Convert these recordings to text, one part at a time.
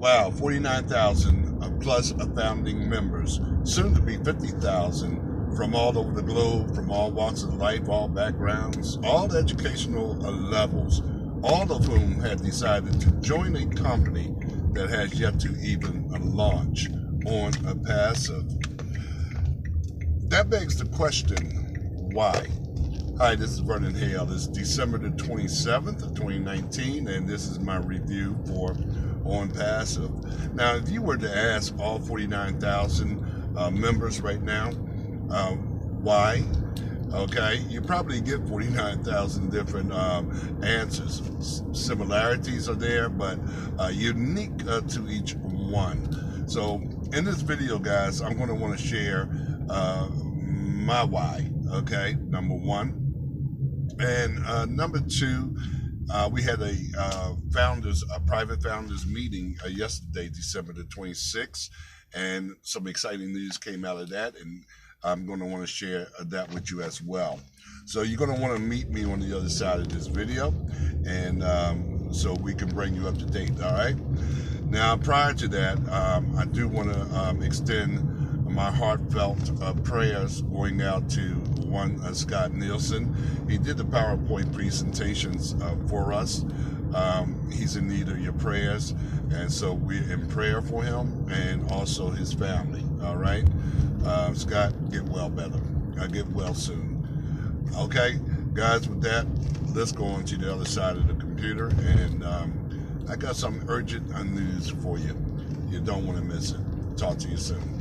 Wow, 49,000 plus founding members, soon to be 50,000 from all over the globe, from all walks of life, all backgrounds, all educational levels, all of whom have decided to join a company that has yet to even launch OnPassive. That begs the question, why? Hi, this is Vernon Hale. It's December the 27th of 2019, and this is my review for OnPassive. Now, if you were to ask all 49,000 members right now, why? Okay, you probably get 49,000 different answers. Similarities are there, but unique to each one. So in this video, guys, I'm going to want to share my why. Okay, number one. And number two, we had a private founders meeting yesterday, December the 26th, and some exciting news came out of that, and I'm going to want to share that with you as well. So you're going to want to meet me on the other side of this video, and so we can bring you up to date, all right? Now, prior to that, I do want to extend my heartfelt prayers going out to one Scott Nielsen. He did the PowerPoint presentations for us. He's in need of your prayers, and so we're in prayer for him and also his family. All right, Scott, get well better. Get well soon. Okay, guys. With that, let's go on to the other side of the computer, and I got some urgent news for you. You don't want to miss it. Talk to you soon.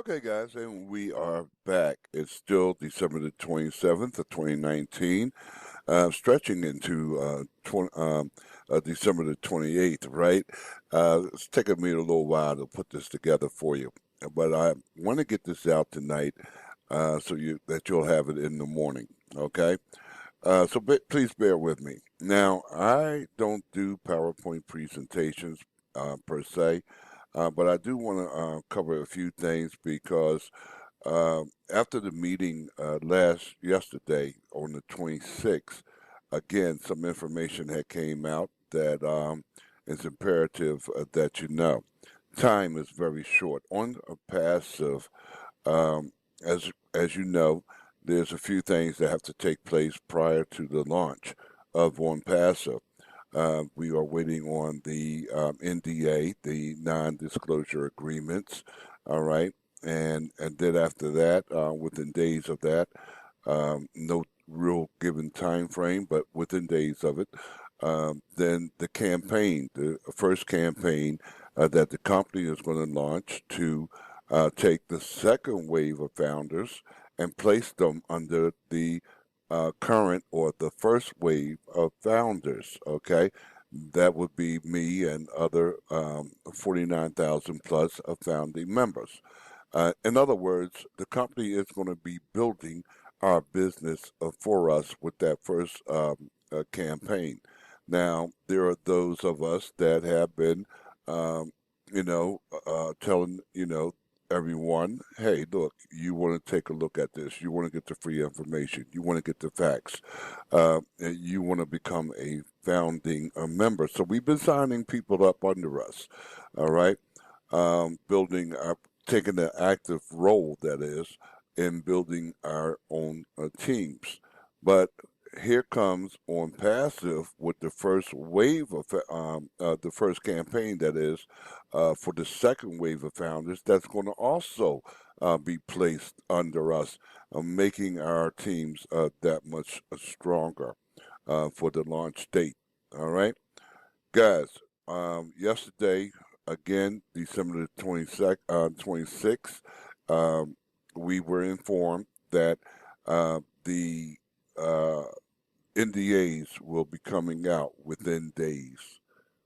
Okay, guys, and we are back. It's still December the 27th of 2019, stretching into December the 28th, right? It's taken me a little while to put this together for you, but I want to get this out tonight so that you'll have it in the morning, okay? So please bear with me. Now, I don't do PowerPoint presentations per se. But I do want to cover a few things because after the meeting yesterday on the 26th, again, some information had came out that is imperative that you know. Time is very short. On a passive, as you know, there's a few things that have to take place prior to the launch of OnPassive. We are waiting on the NDA, the non-disclosure agreements, all right? And then after that, within days of that, no real given time frame, but within days of it, then the campaign, the first campaign that the company is going to launch to take the second wave of founders and place them under the current or the first wave of founders, okay? That would be me and other 49,000 plus of founding members. In other words, the company is going to be building our business for us with that first campaign. Now, there are those of us that have been, telling, everyone, hey, look, you want to take a look at this. You want to get the free information. You want to get the facts. And you want to become a founding member. So we've been signing people up under us, all right? Taking an active role, that is, in building our own teams. But here comes OnPassive with the first wave of the first campaign, that is, for the second wave of founders that's going to also be placed under us, making our teams that much stronger for the launch date. All right, guys. Yesterday, again, December the 26th, we were informed that the uh, NDAs will be coming out within days,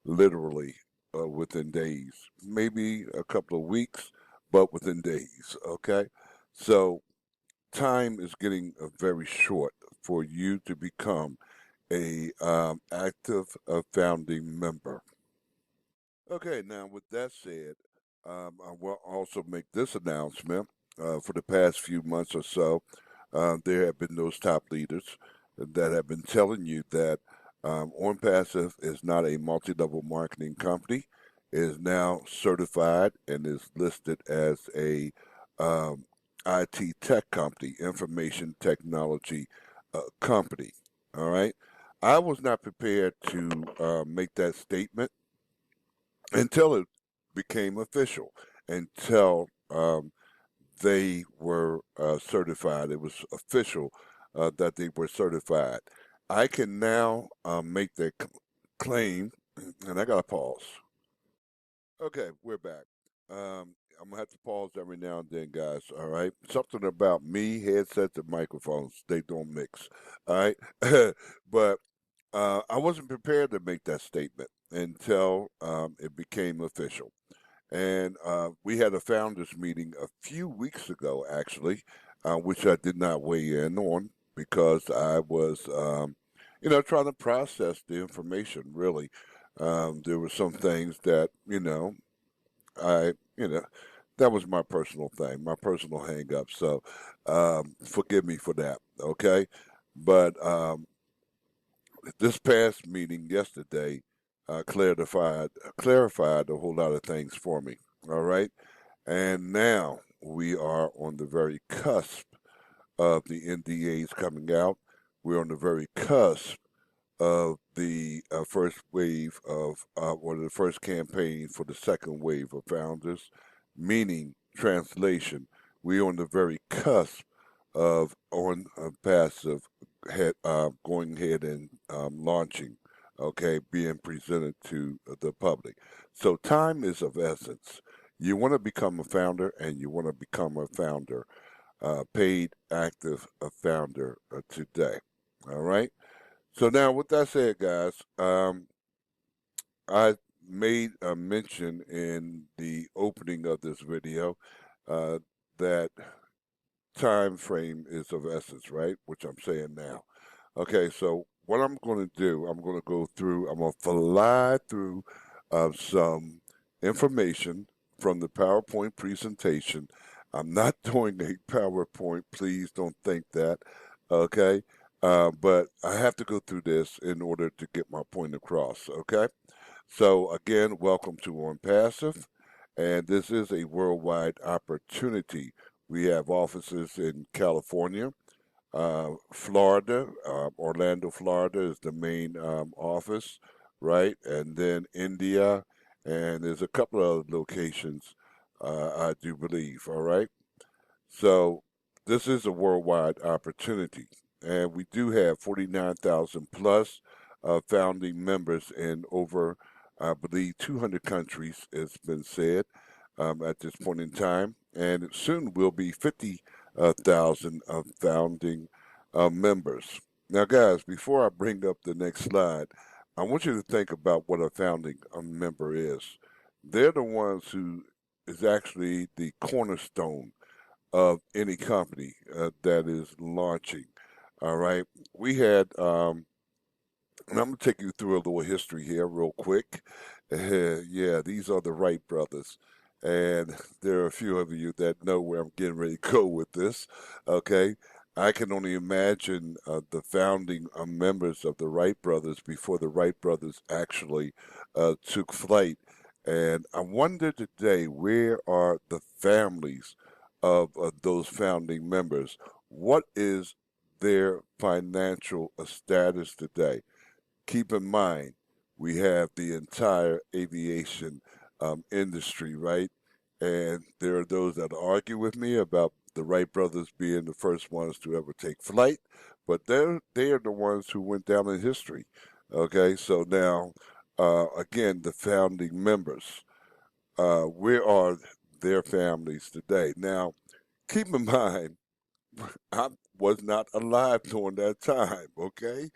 literally within days, maybe a couple of weeks, but within days. Okay, so time is getting very short for you to become a active founding member. Okay, now with that said, I will also make this announcement. For the past few months or so, there have been those top leaders that have been telling you that OnPassive is not a multi-level marketing company. It is now certified and is listed as a um, IT tech company, information technology company. All right. I was not prepared to make that statement until it became official, until they were certified. It was official that they were certified. I can now make that claim, and I got to pause. Okay, we're back. I'm gonna have to pause every now and then, guys. All right, something about me, headsets, and microphones, they don't mix. All right, but I wasn't prepared to make that statement until it became official. And we had a founders meeting a few weeks ago, actually, which I did not weigh in on because I was, trying to process the information. Really, there were some things that I, that was my personal thing, my personal hang up. So forgive me for that. Okay, but this past meeting yesterday clarified a whole lot of things for me. All right, and now we are on the very cusp of the NDAs coming out. We're on the very cusp of the first wave of, or the first campaign for the second wave of founders, meaning translation. We're on the very cusp of on passive going ahead and launching, okay, being presented to the public. So time is of essence. You want to become a founder, and you want to become a founder, paid active founder today. All right. So now, with that said, guys, I made a mention in the opening of this video uh, that time frame is of essence, right? Which I'm saying now. Okay, so what I'm going to do, I'm going to go through, I'm going to fly through some information from the PowerPoint presentation. I'm not doing a PowerPoint, please don't think that, okay? But I have to go through this in order to get my point across, okay? So again, welcome to OnPassive, and this is a worldwide opportunity. We have offices in California, Florida, Orlando, Florida is the main office, right? And then India, and there's a couple of locations, I do believe, all right? So this is a worldwide opportunity, and we do have 49,000 plus founding members in over, I believe, 200 countries. It's been said at this point in time, and it soon will be 50,000 founding members. Now, guys, before I bring up the next slide, I want you to think about what a founding member is. They're the ones who is actually the cornerstone of any company that is launching. All right. We had, and I'm going to take you through a little history here, real quick. Yeah, these are the Wright brothers. And there are a few of you that know where I'm getting ready to go with this. Okay. I can only imagine the founding members of the Wright brothers before the Wright brothers actually took flight. And I wonder today, where are the families of those founding members? What is their financial status today? Keep in mind, we have the entire aviation industry, right? And there are those that argue with me about the Wright brothers being the first ones to ever take flight, but they are the ones who went down in history. Okay, so now, again, the founding members, where are their families today? Now, keep in mind, I was not alive during that time, okay?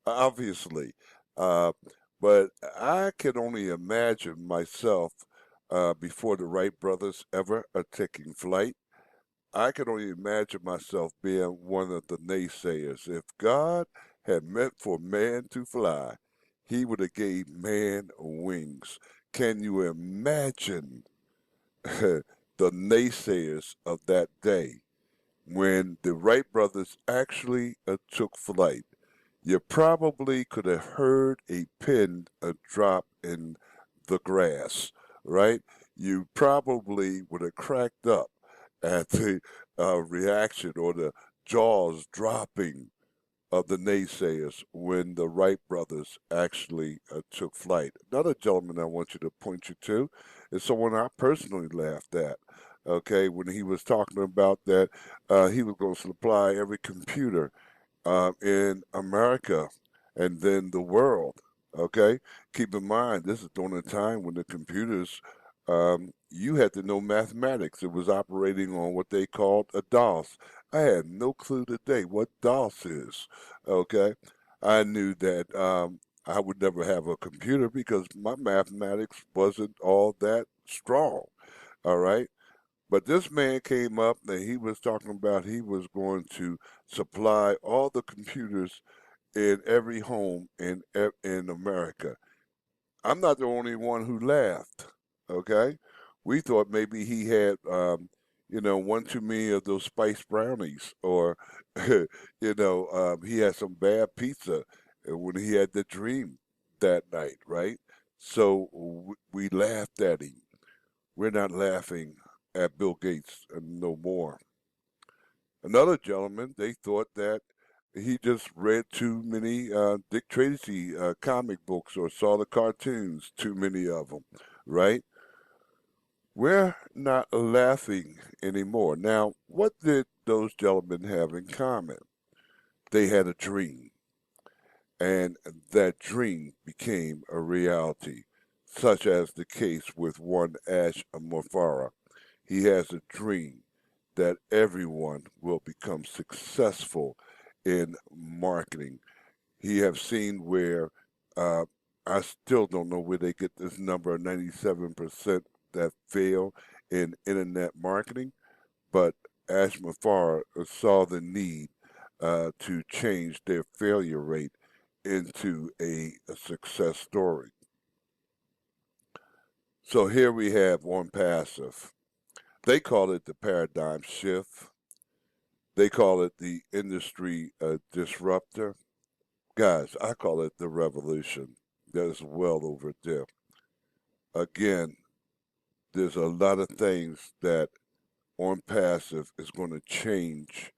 Obviously. Uh, but I can only imagine myself before the Wright brothers ever are taking flight. I can only imagine myself being one of the naysayers. If God had meant for man to fly, he would have gave man wings. Can you imagine the naysayers of that day? When the Wright brothers actually took flight, you probably could have heard a pin drop in the grass, right? You probably would have cracked up at the reaction or the jaws dropping of the naysayers when the Wright brothers actually took flight. Another gentleman I want you to point you to is someone I personally laughed at. Okay, when he was talking about that he was going to supply every computer in America and then the world. Okay, keep in mind this is during a time when the computers, you had to know mathematics. It was operating on what they called a DOS. I had no clue today what DOS is. Okay, I knew that I would never have a computer because my mathematics wasn't all that strong. All right. But this man came up and he was talking about he was going to supply all the computers in every home in America. I'm not the only one who laughed. Okay, we thought maybe he had, one too many of those spiced brownies, or he had some bad pizza when he had the dream that night, right? So we laughed at him. We're not laughing at Bill Gates no more. Another gentleman, they thought that he just read too many Dick Tracy comic books or saw the cartoons, too many of them, right? We're not laughing anymore. Now, what did those gentlemen have in common? They had a dream, and that dream became a reality, such as the case with one Ash Mofara. He has a dream that everyone will become successful in marketing. He have seen where uh, I still don't know where they get this number of 97% that fail in internet marketing, but Ash Mafar saw the need to change their failure rate into a success story. So here we have OnPassive. They call it the paradigm shift. They call it the industry disruptor. Guys, I call it the revolution. That is well overdue. Again, there's a lot of things that OnPassive is going to change.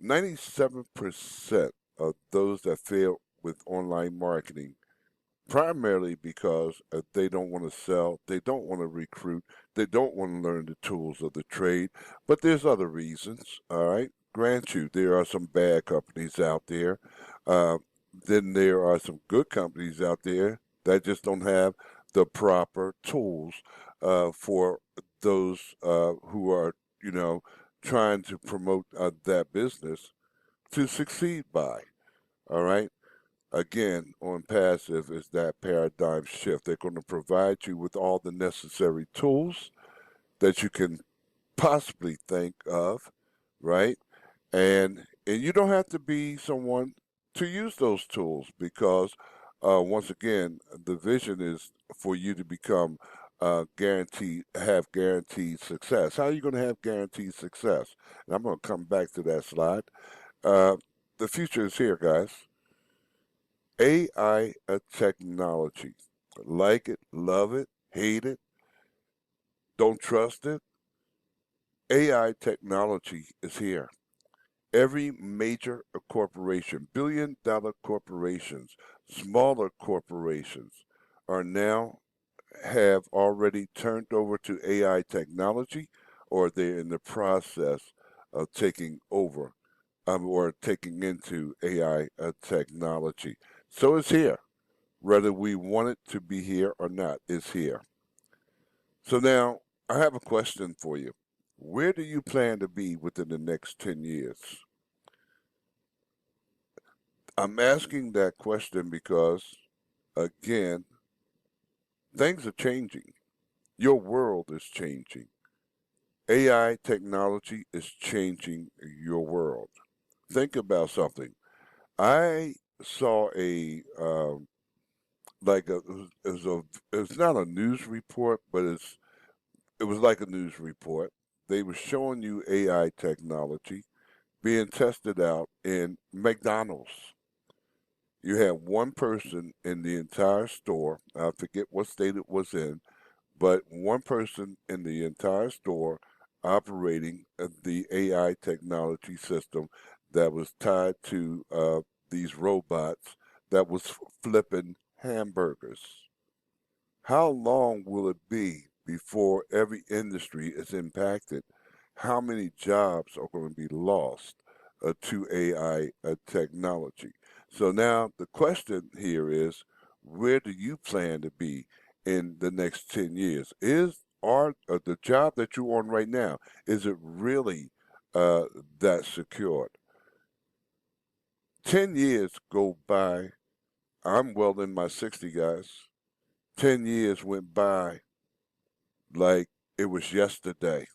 97% of those that fail with online marketing, primarily because they don't want to sell, they don't want to recruit, they don't want to learn the tools of the trade, but there's other reasons, all right? Grant you, there are some bad companies out there. Uh, then there are some good companies out there that just don't have the proper tools for those who are, you know, trying to promote that business to succeed by. All right. Again, OnPassive is that paradigm shift. They're going to provide you with all the necessary tools that you can possibly think of, right? And you don't have to be someone to use those tools because once again, the vision is for you to become guaranteed success. How are you going to have guaranteed success? And I'm going to come back to that slide. Uh, the future is here, guys. AI technology. Like it, love it, hate it, don't trust it. AI technology is here. Every major corporation, $1 billion corporations, smaller corporations are now have already turned over to AI technology, or they're in the process of taking over or taking into AI technology. So it's here. Whether we want it to be here or not, it's here. So now I have a question for you. Where do you plan to be within the next 10 years? I'm asking that question because, again, things are changing. Your world is changing. AI technology is changing your world. Think about something. I saw a like a it's not a news report, but it was like a news report. They were showing you AI technology being tested out in McDonald's. You had one person in the entire store. I forget what state it was in, but one person in the entire store operating the AI technology system that was tied to these robots that was flipping hamburgers. How long will it be before every industry is impacted? How many jobs are going to be lost to AI technology? So now the question here is, where do you plan to be in the next 10 years? Is the job that you're on right now, is it really uh, that secured? 10 years go by. I'm well in my 60, guys. 10 years went by like it was yesterday.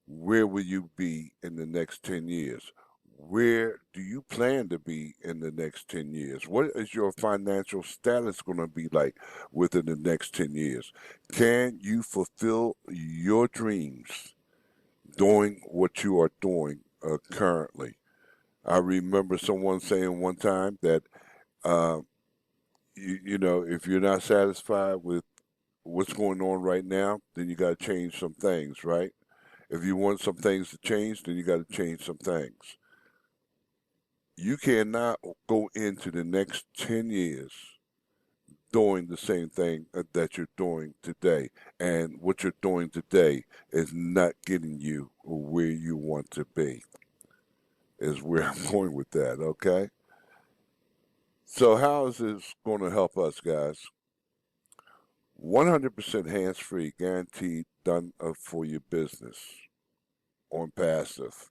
Where will you be in the next 10 years? Where do you plan to be in the next 10 years? What is your financial status going to be like within the next 10 years? Can you fulfill your dreams doing what you are doing currently? I remember someone saying one time that, uh, if you're not satisfied with what's going on right now, then you got to change some things, right? If you want some things to change, then you got to change some things. You cannot go into the next 10 years doing the same thing that you're doing today. And what you're doing today is not getting you where you want to be, is where I'm going with that, okay? So, how is this going to help us, guys? 100% hands free, guaranteed, done for your business on passive,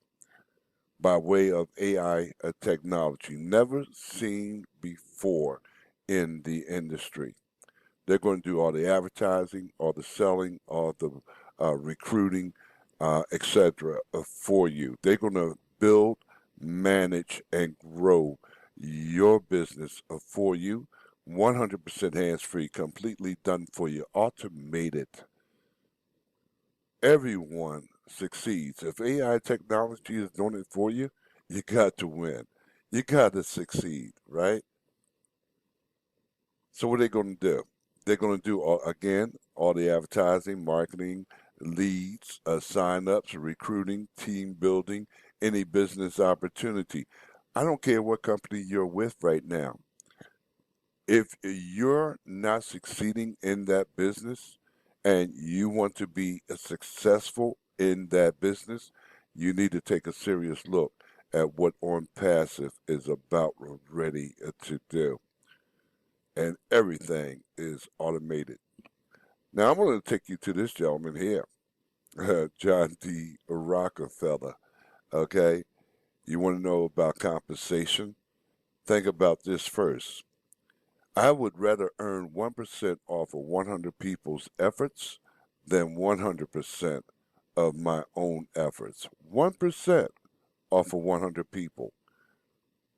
by way of AI technology, never seen before in the industry. They're going to do all the advertising, all the selling, all the recruiting, etc. For you. They're going to build, manage, and grow your business for you. 100% hands free, completely done for you, automated. Everyone succeeds. If AI technology is doing it for you, you got to win. You got to succeed, right? So what are they going to do? They're going to do again all the advertising, marketing, leads, sign-ups, recruiting, team building, any business opportunity. I don't care what company you're with right now. If you're not succeeding in that business and you want to be successful in that business, you need to take a serious look at what OnPassive is about ready to do. And everything is automated. Now, I'm going to take you to this gentleman here, John D. Rockefeller. Okay? You want to know about compensation? Think about this first. I would rather earn 1% off of 100 people's efforts than 100% of my own efforts. 1% off of 100 people,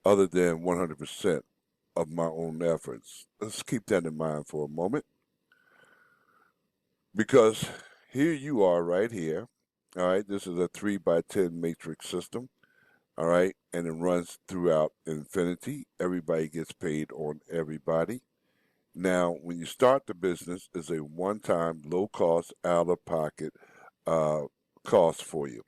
other than 100% of my own efforts. Let's keep that in mind for a moment, because here you are right here. All right, this is a 3 by 10 matrix system. All right, and it runs throughout infinity. Everybody gets paid on everybody. Now, when you start the business, it's a one-time, low-cost, out-of-pocket uh, cost for you.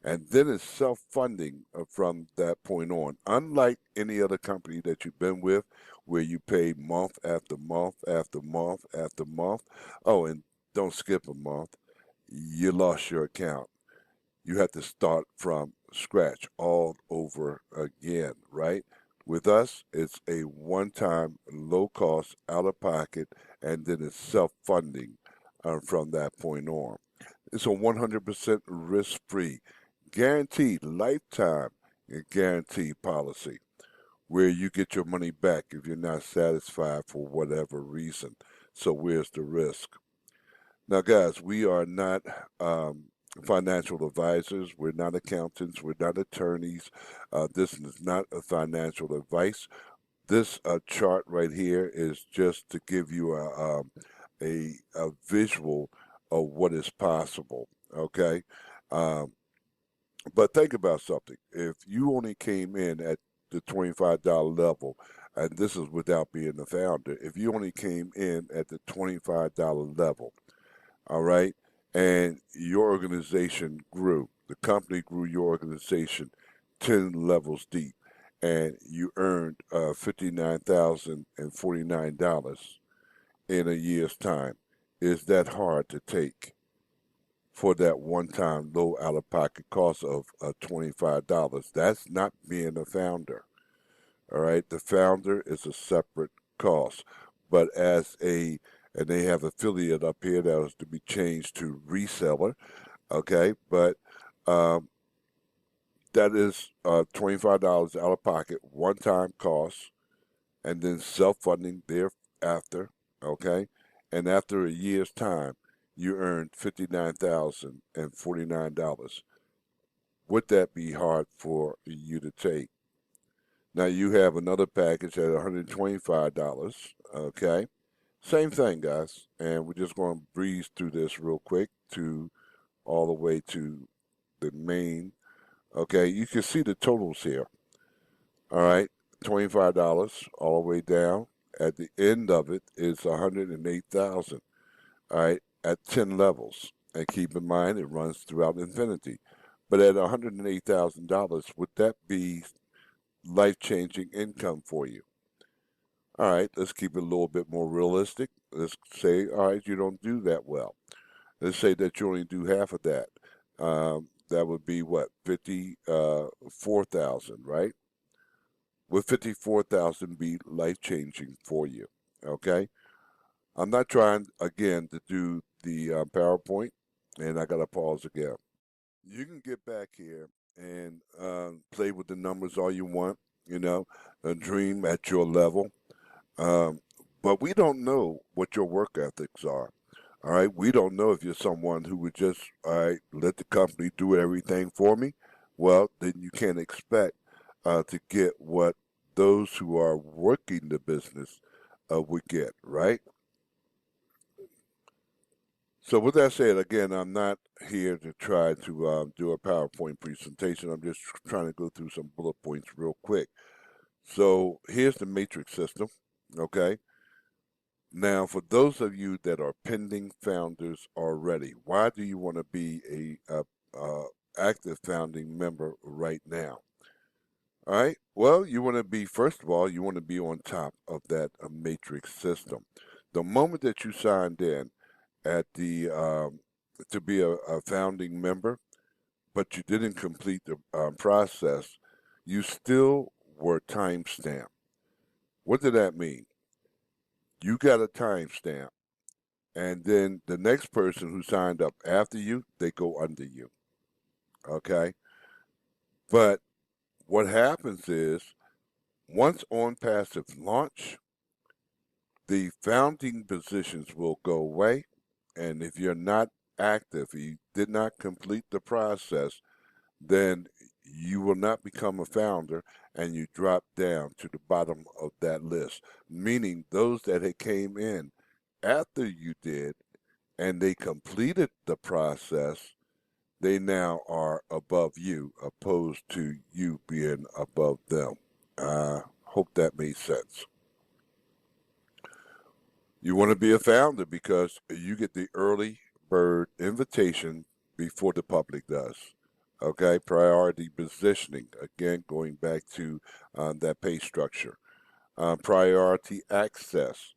And then it's self-funding from that point on. Unlike any other company that you've been with, where you pay month after month after month after month. Oh, and don't skip a month. You lost your account. You have to start from scratch all over again, right? With us, it's a one-time, low-cost, out-of-pocket, and then it's self-funding from that point on. It's a 100% risk-free, guaranteed lifetime guarantee policy where you get your money back if you're not satisfied for whatever reason. So where's the risk? Now, guys, we are not financial advisors. We're not accountants. We're not attorneys. This is not a financial advice. This chart right here is just to give you a visual of what is possible. Okay, um, but think about something. If you only came in at the $25 level, and this is without being the founder, if you only came in at the $25 level, all right, and your organization grew, the company grew your organization 10 levels deep, and you earned $59,049 in a year's time. Is that hard to take for that one time low out of pocket cost of $25? That's not being a founder. All right. The founder is a separate cost. But and they have affiliate up here that was to be changed to reseller. Okay. But um, that is $25 out of pocket, one time cost, and then self funding thereafter. Okay. And after a year's time, you earned $59,049. Would that be hard for you to take? Now you have another package at $125. Okay. Same thing, guys. And we're just going to breeze through this real quick to all the way to the main. Okay. You can see the totals here. All right. $25 all the way down. At the end of it is 108,000. All right. At 10 levels. And keep in mind, it runs throughout infinity. But at $108,000, would that be life-changing income for you? All right, let's keep it a little bit more realistic. Let's say, all right, you don't do that well. Let's say that you only do half of that. That would be what, 54,000, right? Would 54,000 be life-changing for you? Okay, I'm not trying again to do the PowerPoint, and I got to pause again. You can get back here and play with the numbers all you want. You know, dream at your level. Um, but we don't know what your work ethics are. All right. We don't know if you're someone who would just, all right, let the company do everything for me. Well, then you can't expect to get what those who are working the business would get, right? So, with that said, again, I'm not here to try to do a PowerPoint presentation. I'm just trying to go through some bullet points real quick. So, here's the matrix system. Okay. Now, for those of you that are pending founders already, why do you want to be a active founding member right now? All right. Well, you want to be, first of all, you want to be on top of that matrix system. The moment that you signed in at the to be a founding member, but you didn't complete the process, you still were timestamped. What did that mean? You got a timestamp, and then the next person who signed up after you, they go under you. Okay? But what happens is once OnPassive launch, the founding positions will go away. And if you're not active, you did not complete the process, then you will not become a founder and you drop down to the bottom of that list. Meaning those that had came in after you did and they completed the process, they now are above you, opposed to you being above them. Hope that made sense. You want to be a founder because you get the early bird invitation before the public does. Okay, priority positioning. Again, going back to that pay structure. Priority access.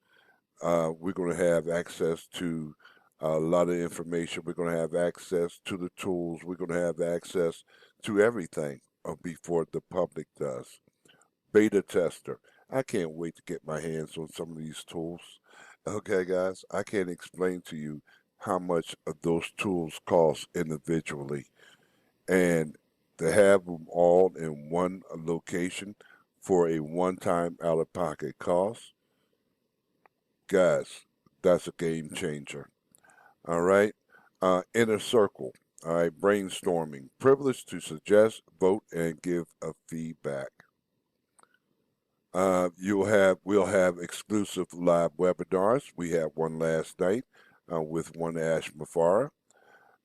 We're going to have access to a lot of information. We're going to have access to the tools. We're going to have access to everything before the public does. Beta tester. I can't wait to get my hands on some of these tools. Okay, guys, I can't explain to you how much of those tools cost individually. And to have them all in one location for a one time out of pocket cost, guys, that's a game changer. All right. Inner circle. All right. Brainstorming. Privilege to suggest, vote, and give a feedback. We'll have exclusive live webinars. We had one last night with one Ash Mafara.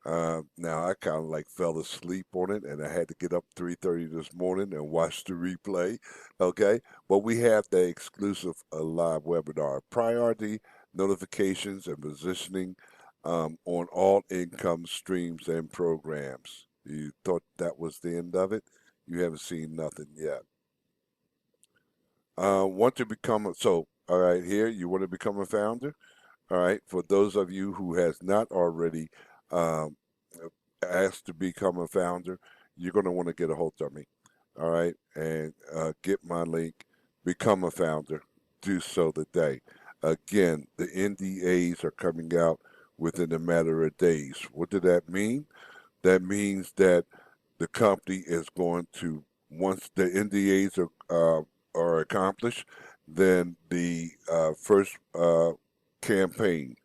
Now I kind of like fell asleep on it, and I had to get up 3:30 this morning and watch the replay. Okay, but we have the exclusive live webinar, priority notifications and positioning on all income streams and programs. You thought that was the end of it? You haven't seen nothing yet. Want to become all right, here you want to become a founder. All right, for those of you who has not already um, asked to become a founder, you're going to want to get a hold of me. All right, and get my link, become a founder, do so today. Again, the NDAs are coming out within a matter of days. What did that mean? That means that the company is going to, once the NDAs are accomplished, then the first campaign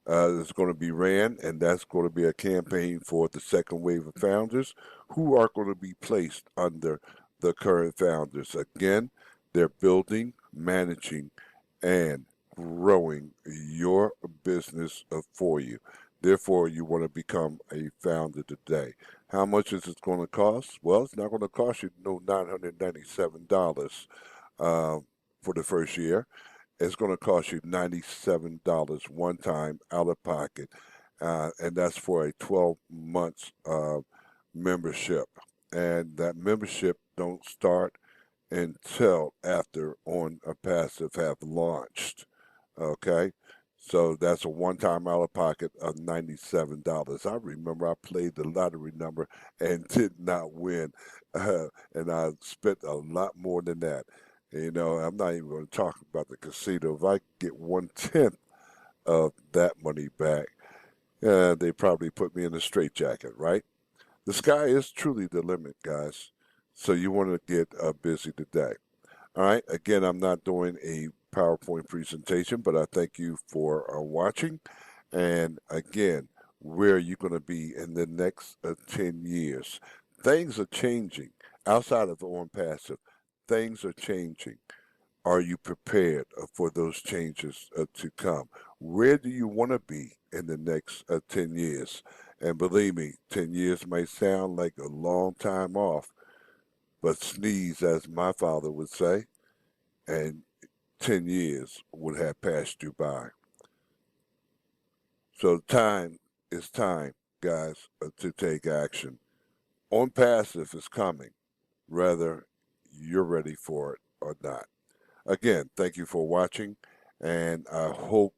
is going to be ran, and that's going to be a campaign for the second wave of founders who are going to be placed under the current founders. Again, they're building, managing, and growing your business for you. Therefore, you want to become a founder today. How much is it going to cost? Well, it's not going to cost you no $997 for the first year. It's going to cost you $97 one time out of pocket, and that's for a 12 months membership. And that membership don't start until after OnPassive have launched. Okay, so that's a one-time out of pocket of $97. I remember I played the lottery number and did not win, and I spent a lot more than that. You know, I'm not even going to talk about the casino. If I get 1/10 of that money back, they probably put me in a straitjacket, right? The sky is truly the limit, guys. So you want to get busy today. All right. Again, I'm not doing a PowerPoint presentation, but I thank you for watching. And again, where are you going to be in the next 10 years? Things are changing outside of OnPassive. Things are changing. Are you prepared for those changes to come? Where do you want to be in the next 10 years? And believe me, 10 years may sound like a long time off, but sneeze, as my father would say, and 10 years would have passed you by. So time is time, guys, to take action. OnPassive is coming, whether you're ready for it or not. Again, thank you for watching, and I hope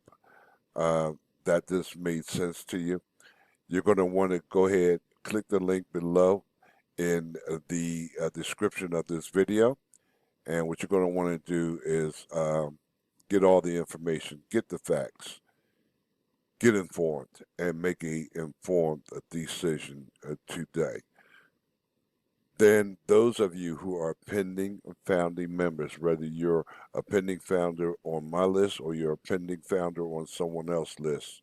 uh, that this made sense to you. You're going to want to go ahead, click the link below in the description of this video. And what you're going to want to do is get all the information, get the facts, get informed, and make a informed decision today. Then those of you who are pending founding members, whether you're a pending founder on my list or you're a pending founder on someone else's list,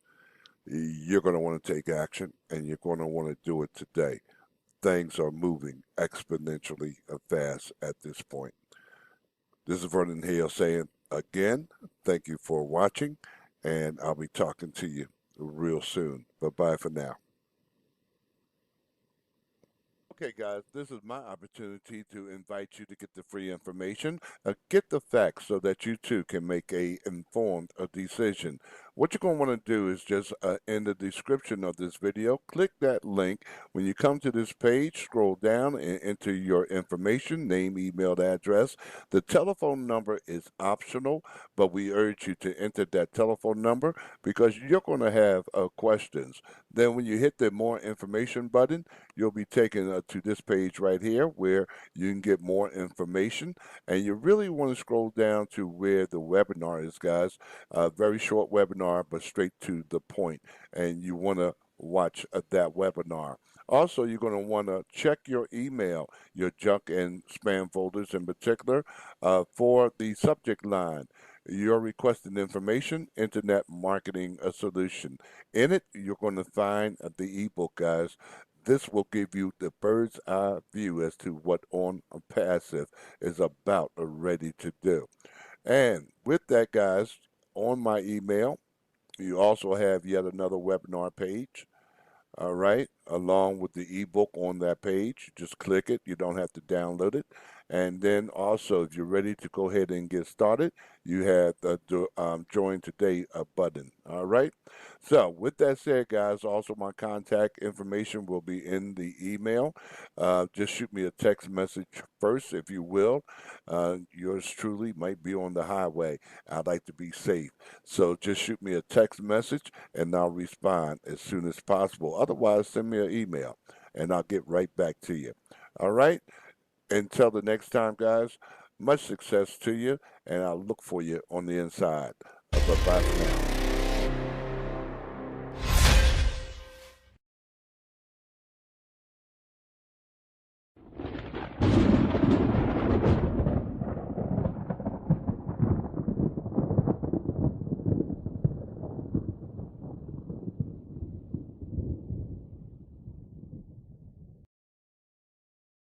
you're going to want to take action and you're going to want to do it today. Things are moving exponentially fast at this point. This is Vernon Hale saying again, thank you for watching, and I'll be talking to you real soon. Bye-bye for now. Okay, guys, this is my opportunity to invite you to get the free information, get the facts so that you too can make a informed decision. What you're going to want to do is just in the description of this video, click that link. When you come to this page, scroll down and enter your information, name, email address. The telephone number is optional, but we urge you to enter that telephone number because you're going to have questions. Then when you hit the more information button, you'll be taken to this page right here where you can get more information. And you really want to scroll down to where the webinar is, guys. A very short webinar, but straight to the point. And you want to watch that webinar. Also, you're going to want to check your email, your junk and spam folders in particular, for the subject line. You're requesting information, Internet Marketing a Solution. In it, you're going to find the ebook, guys. This will give you the bird's eye view as to what OnPassive is about or ready to do. And with that, guys, on my email, you also have yet another webinar page. All right, along with the ebook on that page. Just click it. You don't have to download it. And then also, if you're ready to go ahead and get started, you have the join today button. All right. So with that said, guys, also my contact information will be in the email. Just shoot me a text message first, if you will. Yours truly might be on the highway. I'd like to be safe. So just shoot me a text message and I'll respond as soon as possible. Otherwise, send me an email and I'll get right back to you. All right? Until the next time, guys, much success to you, and I'll look for you on the inside. Bye-bye for now.